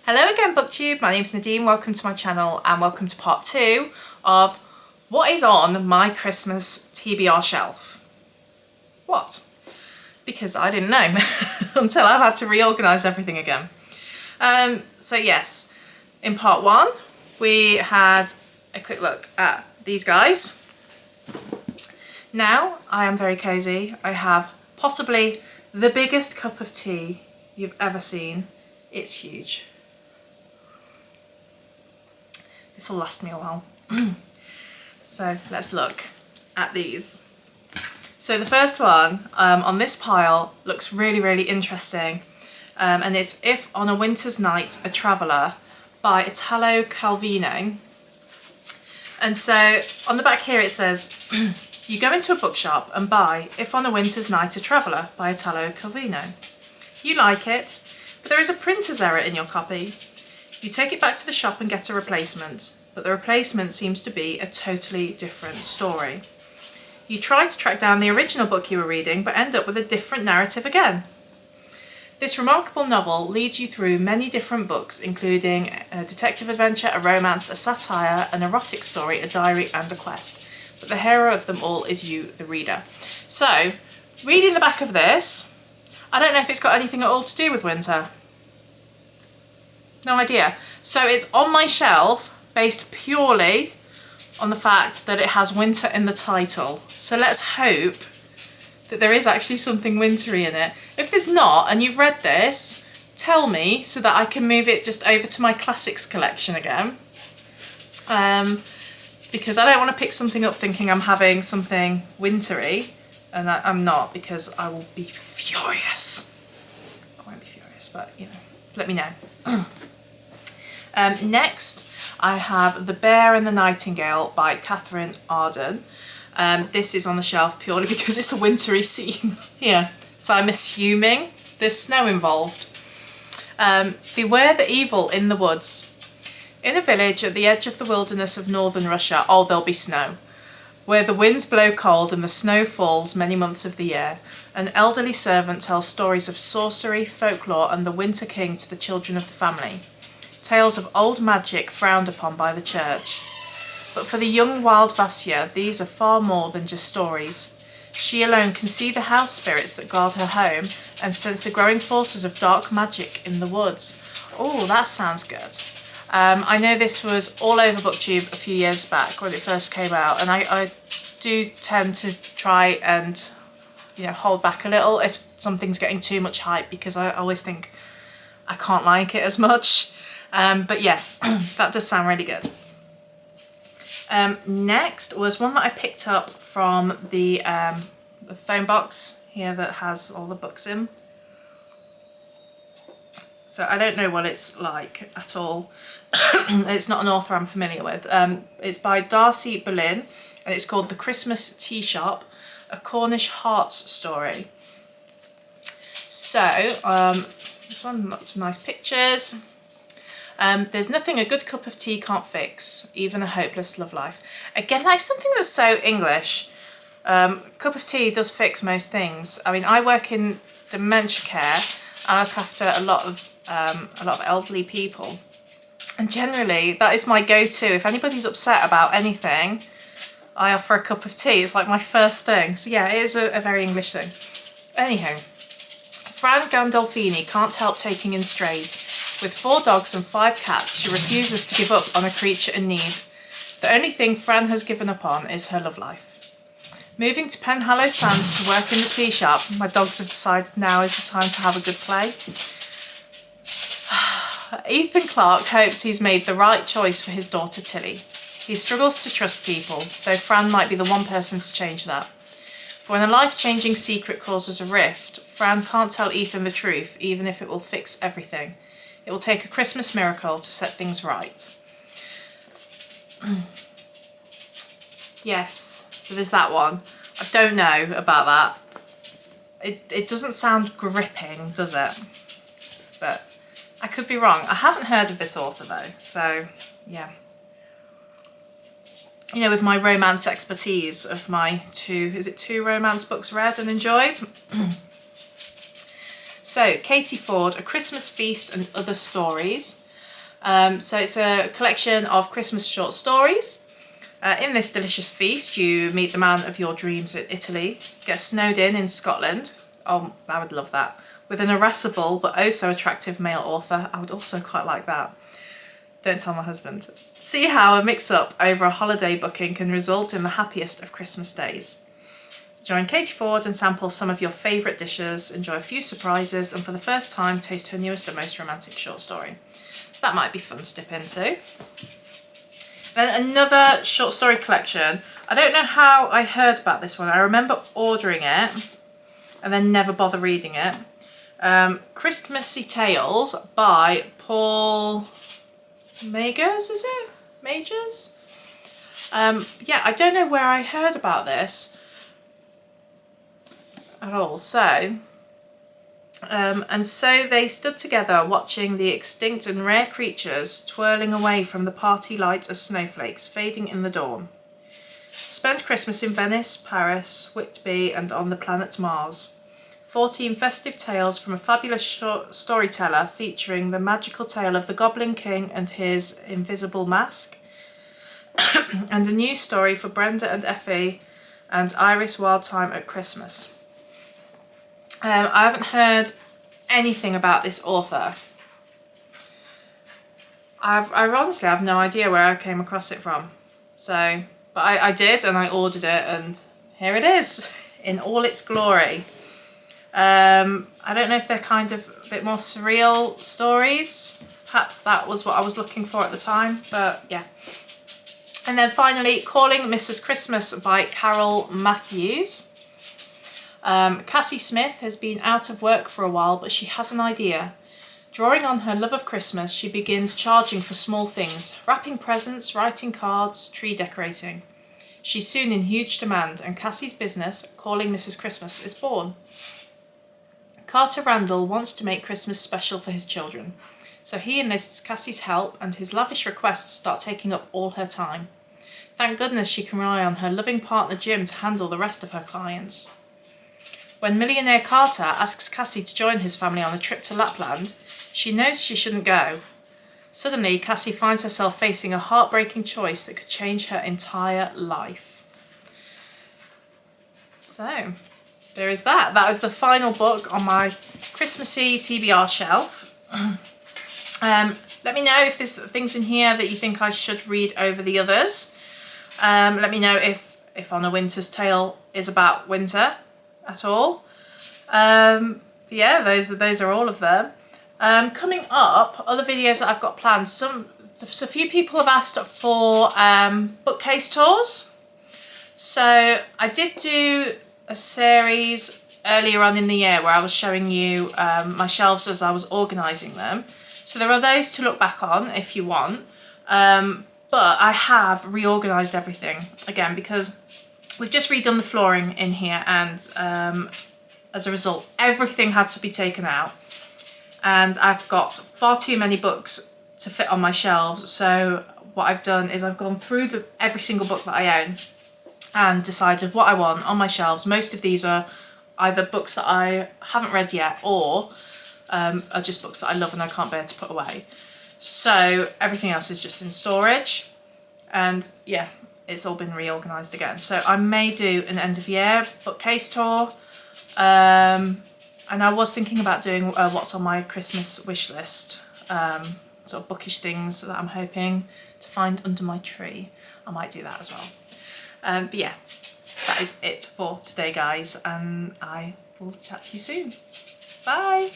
Hello again, BookTube. My name's Nadine. Welcome to my channel and welcome to part 2 of what is on my Christmas TBR shelf. What? Because I didn't know until I've had to reorganise everything again. So yes, in part 1 we had a quick look at these guys. Now I am very cosy. I have possibly the biggest cup of tea you've ever seen. It's huge. This will last me a while. So let's look at these. So the first one on this pile looks really interesting, and it's If on a Winter's Night a Traveller by Italo Calvino. And so on the back here it says, you go into a bookshop and buy If on a Winter's Night a Traveller by Italo Calvino. You like it, but there is a printer's error in your copy. You take it back to the shop and get a replacement, but the replacement seems to be a totally different story. You try to track down the original book you were reading, but end up with a different narrative again. This remarkable novel leads you through many different books, including a detective adventure, a romance, a satire, an erotic story, a diary, and a quest. But the hero of them all is you, the reader. So, reading the back of this, I don't know if it's got anything at all to do with winter. No idea. So it's on my shelf based purely on the fact that it has winter in the title. So let's hope that there is actually something wintry in it. If there's not, and you've read this, tell me so that I can move it just over to my classics collection again. Because I don't want to pick something up thinking I'm having something wintry, and I'm not, because I will be furious. I won't be furious, but you know, let me know. Next, I have The Bear and the Nightingale by Catherine Arden. This is on the shelf purely because it's a wintry scene here, so I'm assuming there's snow involved. Beware the evil in the woods. In a village at the edge of the wilderness of northern Russia, oh, there'll be snow, where the winds blow cold and the snow falls many months of the year, an elderly servant tells stories of sorcery, folklore, and the Winter King to the children of the family. Tales of old magic frowned upon by the church. But for the young wild Vasya, these are far more than just stories. She alone can see the house spirits that guard her home and sense the growing forces of dark magic in the woods. Oh, that sounds good. I know this was all over BookTube a few years back when it first came out, and I do tend to try and, you know, hold back a little if something's getting too much hype, because I always think I can't like it as much. But yeah, that does sound really good. Next was one that I picked up from the phone box here that has all the books in. So I don't know what it's like at all. It's not an author I'm familiar with. It's by Darcy Boleyn, and it's called The Christmas Tea Shop, a Cornish Hearts Story. So this one, lots of nice pictures. There's nothing a good cup of tea can't fix, even a hopeless love life. Again, like something that's so English. Cup of tea does fix most things. I mean, I work in dementia care. I look after a lot of elderly people, and generally that is my go-to. If anybody's upset about anything, I offer a cup of tea. It's like my first thing. So yeah, it is a very English thing. Anyhow, Fran Gandolfini can't help taking in strays. With 4 dogs and 5 cats, she refuses to give up on a creature in need. The only thing Fran has given up on is her love life. Moving to Penhallow Sands to work in the tea shop, my dogs have decided now is the time to have a good play. Ethan Clarke hopes he's made the right choice for his daughter Tilly. He struggles to trust people, though Fran might be the one person to change that. But when a life-changing secret causes a rift, Fran can't tell Ethan the truth, even if it will fix everything. It will take a Christmas miracle to set things right. Yes, so there's that one. I don't know about that. It doesn't sound gripping, does it? But I could be wrong. I haven't heard of this author though, so yeah. You know, with my romance expertise of my two romance books read and enjoyed. So, Katie Ford, A Christmas Feast and Other Stories So it's a collection of Christmas short stories. In this delicious feast, you meet the man of your dreams in Italy, get snowed in Scotland. Oh, I would love that. With an irascible but oh so attractive male author. I would also quite like that. Don't tell my husband. See how a mix-up over a holiday booking can result in the happiest of Christmas days. Join Katie Ford and sample some of your favourite dishes, enjoy a few surprises, and for the first time taste her newest and most romantic short story. So that might be fun to dip into. Then another short story collection. I don't know how I heard about this one. I remember ordering it and then never bother reading it. Christmassy Tales by Paul Magers, is it? Majors? Yeah, I don't know where I heard about this at all. So, and so they stood together watching the extinct and rare creatures twirling away from the party lights as snowflakes fading in the dawn. Spent Christmas in Venice, Paris, Whitby and on the planet Mars. 14 festive tales from a fabulous short storyteller featuring the magical tale of the Goblin King and his invisible mask, and a new story for Brenda and Effie and Iris Wildtime at Christmas. I haven't heard anything about this author. I honestly have no idea where I came across it from. So, but I did, and I ordered it, and here it is in all its glory. I don't know if they're kind of a bit more surreal stories. Perhaps that was what I was looking for at the time, but yeah. And then finally, Calling Mrs. Christmas by Carol Matthews. Cassie Smith has been out of work for a while, but she has an idea. Drawing on her love of Christmas, she begins charging for small things, wrapping presents, writing cards, tree decorating. She's soon in huge demand, and Cassie's business, Calling Mrs. Christmas, is born. Carter Randall wants to make Christmas special for his children, so he enlists Cassie's help and his lavish requests start taking up all her time. Thank goodness she can rely on her loving partner Jim to handle the rest of her clients. When millionaire Carter asks Cassie to join his family on a trip to Lapland, she knows she shouldn't go. Suddenly, Cassie finds herself facing a heartbreaking choice that could change her entire life. So, there is that. That is the final book on my Christmassy TBR shelf. Let me know if there's things in here that you think I should read over the others. Let me know if On a Winter's Tale is about winter at all. Yeah, those are all of them. Coming up, other videos that I've got planned. So a few people have asked for bookcase tours. So I did do a series earlier on in the year where I was showing you my shelves as I was organising them. So there are those to look back on if you want. But I have reorganised everything again because we've just redone the flooring in here, and as a result everything had to be taken out. And I've got far too many books to fit on my shelves. So what I've done is I've gone through every single book that I own and decided what I want on my shelves. Most of these are either books that I haven't read yet or are just books that I love and I can't bear to put away. So everything else is just in storage, and yeah, it's all been reorganised again. So I may do an end of year bookcase tour, and I was thinking about doing what's on my Christmas wish list, sort of bookish things that I'm hoping to find under my tree. I might do that as well. But yeah, that is it for today, guys, and I will chat to you soon. Bye!